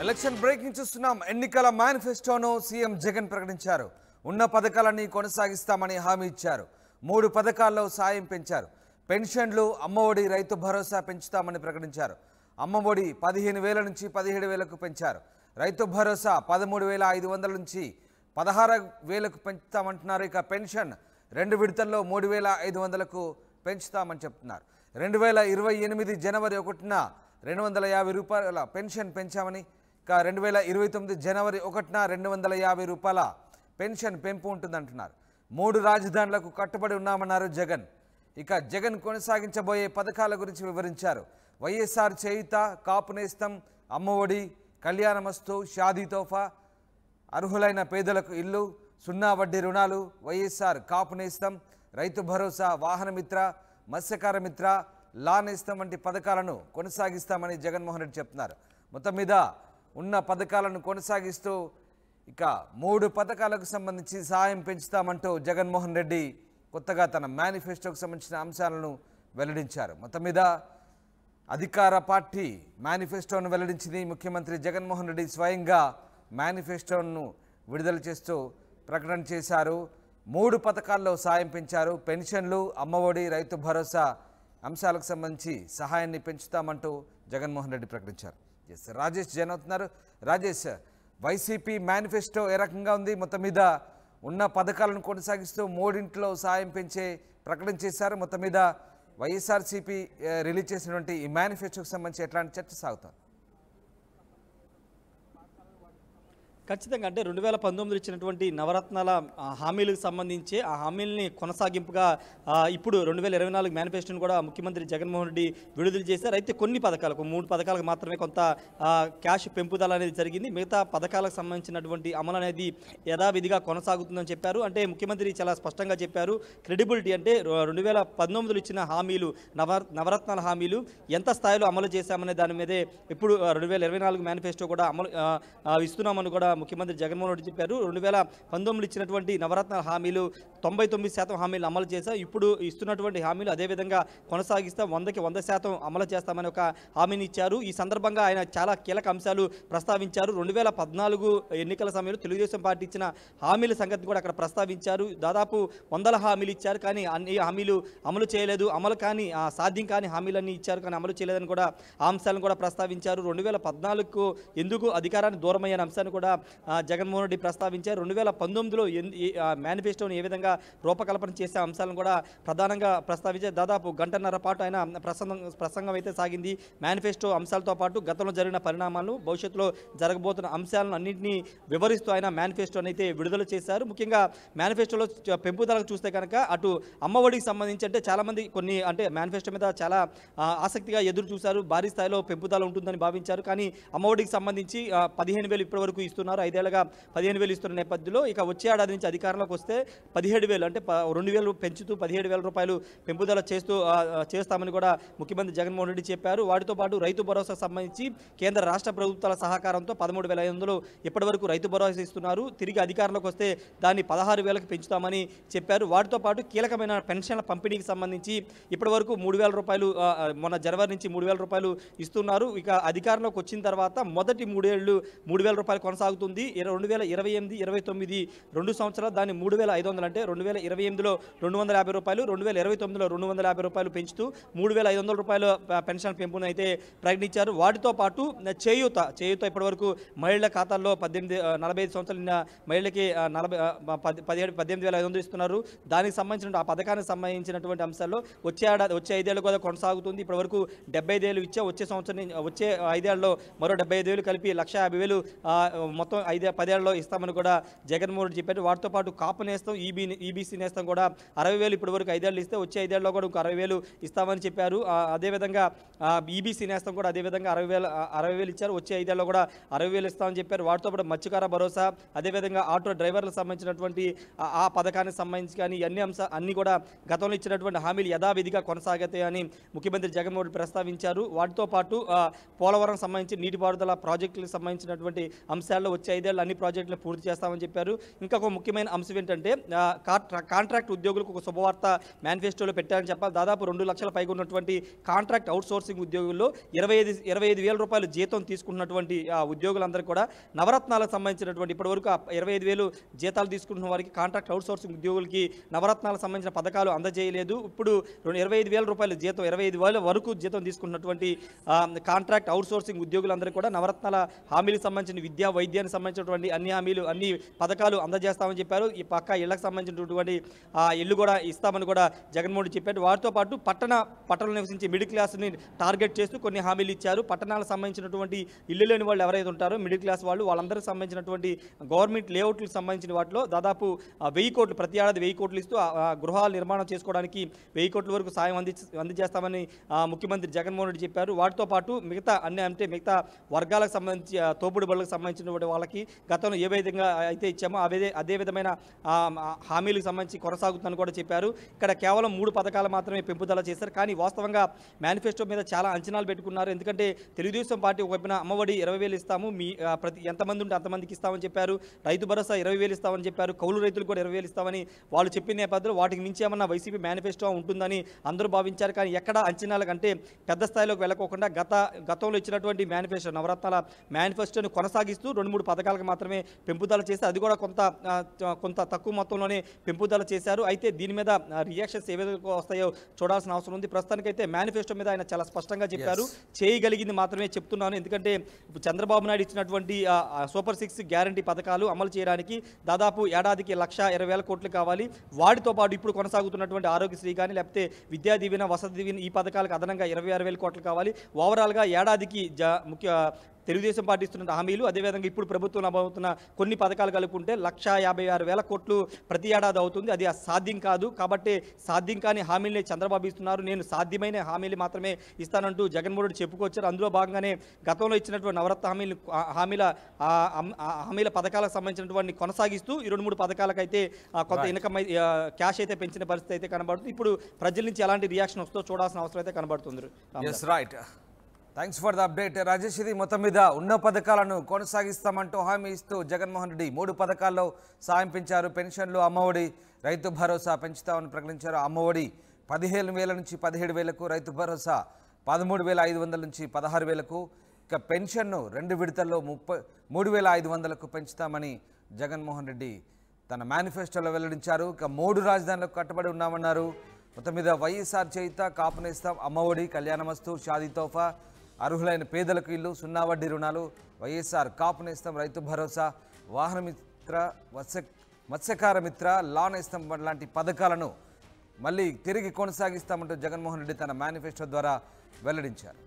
Election breaking చూస్తున్నాం. ఎన్నికల మేనిఫెస్టోను సీఎం జగన్ ప్రకటించారు. ఉన్న పథకాలన్నీ కొనసాగిస్తామని హామీ ఇచ్చారు. 3 పథకాల్లో సాయం పెంచారు. పెన్షన్లు, అమ్మఒడి, రైతు భరోసా పెంచుతామని ప్రకటించారు. అమ్మఒడి 15,000 నుంచి 17,000కు పెంచారు. రైతు భరోసా 13,500 నుంచి 16,000కు పెంచుతామంటున్నారు. ఇక పెన్షన్ 2 విడతల్లో 3,500కు పెంచుతామని చెప్తున్నారు. 2028 జనవరి 1న 250 రూపాయల పెన్షన్ పెంచామని, ఇక 2029 జనవరి 1న 250 రూపాయల పెన్షన్ పెంపు ఉంటుందంటున్నారు. 3 రాజధానులకు కట్టుబడి ఉన్నామన్నారు జగన్. ఇక జగన్ కొనసాగించబోయే పథకాల గురించి వివరించారు. వైఎస్ఆర్ చేయుత, కాపు నేస్తం, అమ్మఒడి, కళ్యాణమస్తు, షాదీ తోఫా, అర్హులైన పేదలకు ఇల్లు, 0 వడ్డీ రుణాలు, వైఎస్ఆర్ కాపు నేస్తం, రైతు భరోసా, వాహన మిత్ర, మత్స్యకార మిత్ర, లా నేస్తం వంటి పథకాలను కొనసాగిస్తామని జగన్మోహన్ రెడ్డి చెప్తున్నారు. మొత్తం మీద ఉన్న పథకాలను కొనసాగిస్తూ ఇక 3 పథకాలకు సంబంధించి సహాయం పెంచుతామంటూ జగన్మోహన్ రెడ్డి కొత్తగా తన మేనిఫెస్టోకు సంబంధించిన అంశాలను వెల్లడించారు. మొత్తం మీద అధికార పార్టీ మేనిఫెస్టోను వెల్లడించింది. ముఖ్యమంత్రి జగన్మోహన్ రెడ్డి స్వయంగా మేనిఫెస్టోను విడుదల చేస్తూ ప్రకటన చేశారు. 3 పథకాల్లో సాయం పెంచారు. పెన్షన్లు, అమ్మఒడి, రైతు భరోసా అంశాలకు సంబంధించి సహాయాన్ని పెంచుతామంటూ జగన్మోహన్ రెడ్డి ప్రకటించారు. ఎస్, రాజేష్ జైన్ అవుతున్నారు. రాజేష్, వైసీపీ మేనిఫెస్టో ఏ రకంగా ఉంది? మొత్తం మీద ఉన్న పథకాలను కొనసాగిస్తూ 3 సాయం పెంచే ప్రకటన చేశారు. మొత్తం మీద వైఎస్ఆర్సీపీ రిలీజ్ చేసినటువంటి ఈ మేనిఫెస్టోకి సంబంధించి ఎట్లాంటి చర్చ సాగుతారు? ఖచ్చితంగా అంటే 2019 ఇచ్చినటువంటి నవరత్నాల హామీలకు సంబంధించి ఆ హామీలని కొనసాగింపుగా ఇప్పుడు 2024 మేనిఫెస్టోను కూడా ముఖ్యమంత్రి జగన్మోహన్ రెడ్డి విడుదల చేశారు. అయితే కొన్ని పథకాలకు 3 పథకాలకు మాత్రమే కొంత క్యాష్ పెంపుదల అనేది జరిగింది. మిగతా పథకాలకు సంబంధించినటువంటి అమలు అనేది యథావిధిగా కొనసాగుతుందని చెప్పారు. అంటే ముఖ్యమంత్రి చాలా స్పష్టంగా చెప్పారు. క్రెడిబిలిటీ అంటే 2019 ఇచ్చిన హామీలు, నవరత్నాల హామీలు ఎంత స్థాయిలో అమలు చేశామనే దాని మీదే ఇప్పుడు 2024 మేనిఫెస్టో కూడా అమలు ఇస్తున్నామని కూడా ముఖ్యమంత్రి జగన్మోహన్ రెడ్డి చెప్పారు. 2019 ఇచ్చినటువంటి నవరత్నాల హామీలు 99% హామీలు అమలు చేశారు. ఇప్పుడు ఇస్తున్నటువంటి హామీలు అదేవిధంగా కొనసాగిస్తాం, 100కి 100% అమలు చేస్తామని ఒక హామీని ఇచ్చారు. ఈ సందర్భంగా ఆయన చాలా కీలక అంశాలు ప్రస్తావించారు. 2014 ఎన్నికల సమయంలో తెలుగుదేశం పార్టీ ఇచ్చిన హామీల సంగతి కూడా అక్కడ ప్రస్తావించారు. దాదాపు 100 హామీలు ఇచ్చారు, కానీ అన్ని హామీలు అమలు చేయలేదు. అమలు కానీ సాధ్యం కాని హామీలన్నీ ఇచ్చారు, కానీ అమలు చేయలేదని కూడా ఆ అంశాలను కూడా ప్రస్తావించారు. 2014కు ఎందుకు అధికారాన్ని దూరమయ్యే అంశాన్ని కూడా జగన్మోహన్ రెడ్డి ప్రస్తావించారు. 2019లో మేనిఫెస్టోని ఏ విధంగా రూపకల్పన చేసే అంశాలను కూడా ప్రధానంగా ప్రస్తావించారు. దాదాపు గంటన్నర పాటు ఆయన ప్రసంగం అయితే సాగింది. మేనిఫెస్టో అంశాలతో పాటు గతంలో జరిగిన పరిణామాలను, భవిష్యత్తులో జరగబోతున్న అంశాలను అన్నింటినీ వివరిస్తూ ఆయన మేనిఫెస్టోని అయితే విడుదల చేశారు. ముఖ్యంగా మేనిఫెస్టోలో పెంపుదలకు చూస్తే కనుక అటు అమ్మఒడికి సంబంధించి అంటే చాలామంది కొన్ని అంటే మేనిఫెస్టో మీద చాలా ఆసక్తిగా ఎదురు చూశారు. భారీ స్థాయిలో పెంపుదల ఉంటుందని భావించారు. కానీ అమ్మఒడికి సంబంధించి 15,000 ఇప్పటి వరకు ఇస్తున్నారు. 5 ఏళ్లుగా 15,000 ఇస్తున్న నేపథ్యంలో ఇక వచ్చే ఏడాది నుంచి అధికారంలోకి వస్తే 17,000 అంటే 2,000 పెంచుతూ 17,000 రూపాయలు పెంపుదల చేస్తామని కూడా ముఖ్యమంత్రి జగన్మోహన్ రెడ్డి చెప్పారు. వాటితో పాటు రైతు భరోసా సంబంధించి కేంద్ర రాష్ట్ర ప్రభుత్వాల సహకారంతో 13,500 ఇప్పటి వరకు రైతు భరోసా ఇస్తున్నారు. తిరిగి అధికారంలోకి వస్తే దాన్ని 16,000కి పెంచుతామని చెప్పారు. వాటితో పాటు కీలకమైన పెన్షన్ల పంపిణీకి సంబంధించి ఇప్పటి వరకు 3,000 రూపాయలు మొన్న జనవరి నుంచి 3,000 రూపాయలు ఇస్తున్నారు. ఇక అధికారంలోకి వచ్చిన తర్వాత మొదటి 3 ఏళ్ళు 3,000 రూపాయలు కొనసాగుతుంది. 2028, 29 2 సంవత్సరాలు దాన్ని 3,500 అంటే 2028లో 250 రూపాయలు, 2029లో 250 రూపాయలు పెంచుతూ 3,500 రూపాయల పెన్షన్ పెంపును అయితే ప్రకటించారు. వాటితో పాటు చేయూత ఇప్పటి వరకు మహిళల ఖాతాల్లో 45 సంవత్సరాల మహిళలకి 18,500 ఇస్తున్నారు. దానికి సంబంధించిన ఆ పథకానికి సంబంధించినటువంటి అంశాల్లో వచ్చే 5 ఏళ్ళు కూడా కొనసాగుతుంది. ఇప్పటి వరకు 75,000 ఇచ్చా. వచ్చే 5 ఏళ్లలో మరో 75,000 కలిపి 1,50,000 మొత్తం 10 ఏళ్లలో ఇస్తామని కూడా జగన్మోహన్ రెడ్డి చెప్పారు. వాటితో పాటు కాపు నేస్తం, ఈబీసీ నేస్తం కూడా 60,000 ఇప్పటి వరకు 5 ఏళ్ళు ఇస్తే వచ్చే 5 ఏళ్లలో కూడా 60,000 ఇస్తామని చెప్పారు. అదేవిధంగా ఈబీసీ నేస్తం కూడా అదేవిధంగా 60,000 ఇచ్చారు. వచ్చే 5 ఏళ్లలో కూడా 60,000 ఇస్తామని చెప్పారు. వాటితో పాటు మత్స్యకార భరోసా, అదేవిధంగా ఆటో డ్రైవర్లకు సంబంధించినటువంటి ఆ పథకానికి సంబంధించి కానీ అన్ని కూడా గతంలో ఇచ్చినటువంటి హామీలు యథావిధిగా కొనసాగుతాయని ముఖ్యమంత్రి జగన్మోహన్ రెడ్డి ప్రస్తావించారు. వాటితో పాటు పోలవరం సంబంధించి నీటిపారుదల ప్రాజెక్టులకు సంబంధించినటువంటి అంశాల్లో వచ్చే వచ్చే 5 ఏళ్ళు అన్ని ప్రాజెక్టులు పూర్తి చేస్తామని చెప్పారు. ఇంకా ఒక ముఖ్యమైన అంశం ఏంటంటే కాంట్రాక్ట్ ఉద్యోగులకు ఒక శుభవార్త మేనిఫెస్టోలో పెట్టారని చెప్పాలి. దాదాపు 2 లక్షల పైగా ఉన్నటువంటి కాంట్రాక్ట్ అవుట్సోర్సింగ్ ఉద్యోగుల్లో 25,000 రూపాయలు జీతం తీసుకుంటున్నటువంటి ఉద్యోగులందరూ కూడా నవరత్నాలకు సంబంధించినటువంటి ఇప్పటివరకు 25,000 జీతాలు తీసుకుంటున్న వారికి కాంట్రాక్ట్ అవుట్సోర్సింగ్ ఉద్యోగులకి నవరత్నాలకు సంబంధించిన పథకాలు అందజేయలేదు. ఇప్పుడు 25,000 రూపాయలు జీతం 25,000 వరకు జీతం తీసుకుంటున్నటువంటి కాంట్రాక్ట్ అవుట్సోర్సింగ్ ఉద్యోగులందరూ కూడా నవరత్నాల హామీలకు సంబంధించిన విద్యా వైద్యానికి సంబంధించినటువంటి అన్ని పథకాలు అందజేస్తామని చెప్పారు. ఈ పక్క ఇళ్లకు సంబంధించినటువంటి ఇల్లు కూడా ఇస్తామని కూడా జగన్మోహన్ రెడ్డి చెప్పారు. వాటితో పాటు పట్టణంలో నివసించే మిడిల్ క్లాస్ని టార్గెట్ చేస్తూ కొన్ని హామీలు ఇచ్చారు. పట్టణాలకు సంబంధించినటువంటి ఇల్లు లేని వాళ్ళు ఎవరైతే ఉంటారో మిడిల్ క్లాస్ వాళ్ళందరికీ సంబంధించినటువంటి గవర్నమెంట్ లేఅవుట్లకు సంబంధించిన వాటిలో దాదాపు 1,000 కోట్లు ప్రతి ఏడాది 1,000 కోట్లు ఇస్తూ గృహాలు నిర్మాణం చేసుకోవడానికి 1,000 కోట్ల వరకు సాయం అందజేస్తామని ముఖ్యమంత్రి జగన్మోహన్ రెడ్డి చెప్పారు. వాటితో పాటు మిగతా వర్గాలకు సంబంధించి తోపుడు బళ్ళకు సంబంధించినటువంటి వాళ్ళకి గతంలో ఏ విధంగా అయితే ఇచ్చామో అదే విధమైన హామీలకు సంబంధించి కొనసాగుతుందని కూడా చెప్పారు. ఇక్కడ కేవలం 3 పథకాలు మాత్రమే పెంపుదల చేశారు. కానీ వాస్తవంగా మేనిఫెస్టో మీద చాలా అంచనాలు పెట్టుకున్నారు. ఎందుకంటే తెలుగుదేశం పార్టీ ఒకవైపున అమ్మఒడి 20,000 ఇస్తాము, మీ ఎంతమంది ఉంటే అంతమందికి ఇస్తామని చెప్పారు. రైతు భరోసా 20,000 ఇస్తామని చెప్పారు. కౌలు రైతులు కూడా 20,000 ఇస్తామని వాళ్ళు చెప్పిన నేపథ్యంలో వాటికి మించి ఏమన్నా వైసీపీ మేనిఫెస్టో ఉంటుందని అందరూ భావించారు. కానీ ఎక్కడ అంచనాల కంటే పెద్ద స్థాయిలోకి వెళ్ళకోకుండా గతంలో ఇచ్చినటువంటి మేనిఫెస్టో నవరత్నాల మేనిఫెస్టోని కొనసాగిస్తూ 2-3 పథకాలకు మాత్రమే పెంపుదల చేసి అది కూడా కొంత తక్కువ మొత్తంలోనే పెంపుదల చేశారు. అయితే దీని మీద రియాక్షన్స్ ఏ విధంగా వస్తాయో చూడాల్సిన అవసరం ఉంది. ప్రస్తుతానికైతే మేనిఫెస్టో మీద ఆయన చాలా స్పష్టంగా చెప్పారు. చేయగలిగింది మాత్రమే చెప్తున్నాను. ఎందుకంటే చంద్రబాబు నాయుడు ఇచ్చినటువంటి సూపర్ 6 గ్యారంటీ పథకాలు అమలు చేయడానికి దాదాపు ఏడాదికి 1,20,000 కోట్లు కావాలి. వాటితో పాటు ఇప్పుడు కొనసాగుతున్నటువంటి ఆరోగ్యశ్రీ కానీ లేకపోతే విద్యా దీవెన వసతి దీవెన ఈ పథకాలకు అదనంగా 26,000 కోట్లు కావాలి. ఓవరాల్గా ఏడాదికి తెలుగుదేశం పార్టీ ఇస్తున్న హామీలు అదేవిధంగా ఇప్పుడు ప్రభుత్వం అమలుతున్న కొన్ని పథకాలు కలుపుకుంటే 1,56,000 కోట్లు ప్రతి ఏడాది అవుతుంది. అది సాధ్యం కాదు. కాబట్టి సాధ్యం కాని హామీలనే చంద్రబాబు ఇస్తున్నారు. నేను సాధ్యమైన హామీలు మాత్రమే ఇస్తానంటూ జగన్మోహన్ రెడ్డి చెప్పుకొచ్చారు. అందులో భాగంగానే గతంలో ఇచ్చినటువంటి నవరత్న హామీల పథకాలకు సంబంధించినటువంటి కొనసాగిస్తూ ఈ 2-3 పథకాలకైతే కొంత ఇన్కమ్ క్యాష్ అయితే పెంచిన పరిస్థితి అయితే కనబడుతుంది. ఇప్పుడు ప్రజల నుంచి ఎలాంటి రియాక్షన్ వస్తుందో చూడాల్సిన అవసరం అయితే కనబడుతుంది. Thanks for the update Rajesh. ఇది మొత్తం మీద ఉన్న పథకాలను కొనసాగిస్తామంటూ హామీ ఇస్తూ జగన్మోహన్ రెడ్డి 3 పథకాల్లో సాయం పెంచారు. పెన్షన్లు, అమ్మఒడి, రైతు భరోసా పెంచుతామని ప్రకటించారు. అమ్మఒడి 15,000 నుంచి 17,000కు, రైతు భరోసా 13,500 నుంచి 16,000కు, ఇక పెన్షన్ను 2 విడతల్లో 3,500కు పెంచుతామని జగన్మోహన్ రెడ్డి తన మేనిఫెస్టోలో వెల్లడించారు. ఇక 3 రాజధానులకు కట్టుబడి ఉన్నామన్నారు. మొత్తం మీద వైఎస్ఆర్ చేయుత, కాపునేస్తాం, అమ్మఒడి, కళ్యాణమస్తు, షాదీ తోఫా, అర్హులైన పేదలకు ఇల్లు, 0 వడ్డీ రుణాలు, వైఎస్ఆర్ కాపునేస్తాం, రైతు భరోసా, వాహన మిత్ర, మత్స్యకార మిత్ర, లా నేస్తం లాంటి పథకాలను మళ్ళీ తిరిగి కొనసాగిస్తామంటూ జగన్మోహన్ రెడ్డి తన మేనిఫెస్టో ద్వారా వెల్లడించారు.